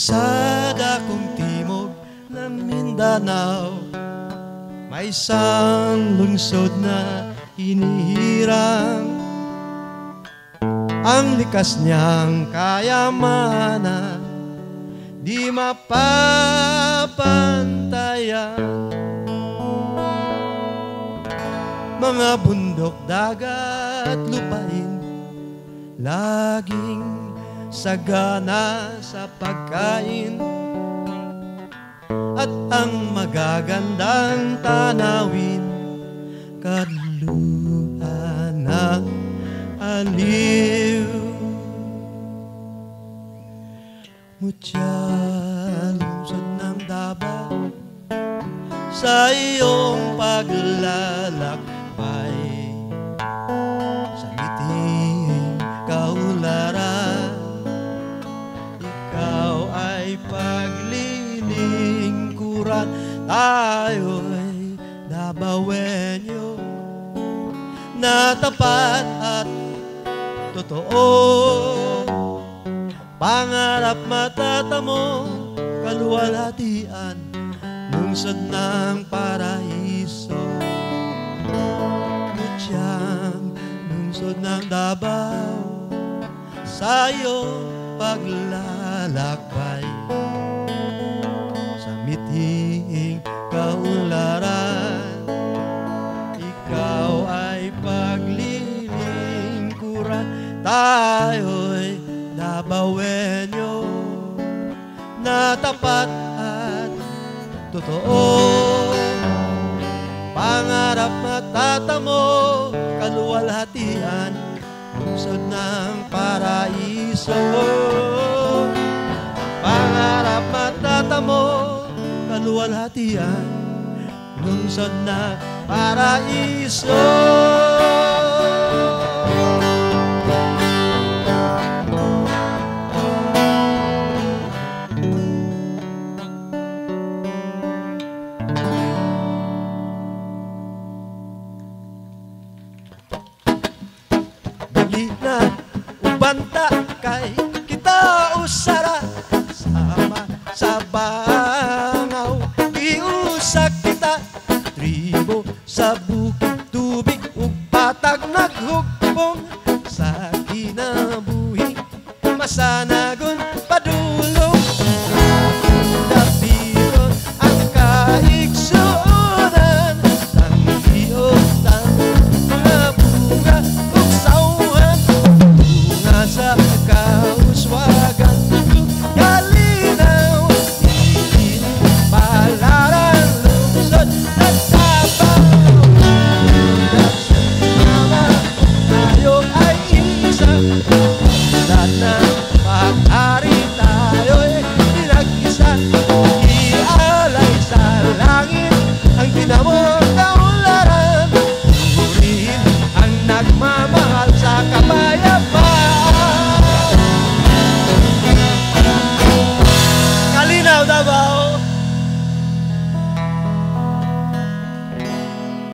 Sa dakong timog ng Mindanao, may isang lungsod na hinihirang. Ang likas niyang kayamanan di mapapantayan. Mga bundok, dagat, lupain, laging sagana sa pagkain. At ang magagandang tanawin, kadluhan ng aliw. Mutya, lungsod ng Davao, sa iyong paglalakbay, sa ngiting kaularan, ikaw ay paglilingkuran. Tayo'y Davaoenyo na tapat at totoo, pangarap matatamo, kaluwalhatian, lungsod ng paraiso. Mutyang lungsod ng Davao, sa iyong paglalakbay, sa mithiing kaunlaran, ikaw ay paglilingkuran. Tayo'y Davaoenyo na tapat at totoo, pangarap matatamo, kaluwalhatian, lungsod ng paraiso. Pangarap matatamo, kaluwalhatian, lungsod ng paraiso. Na ubanta kay kita usara, sama sa bangaw iusak kita. Tribo sa bukid, tubig ug patag naghugpong,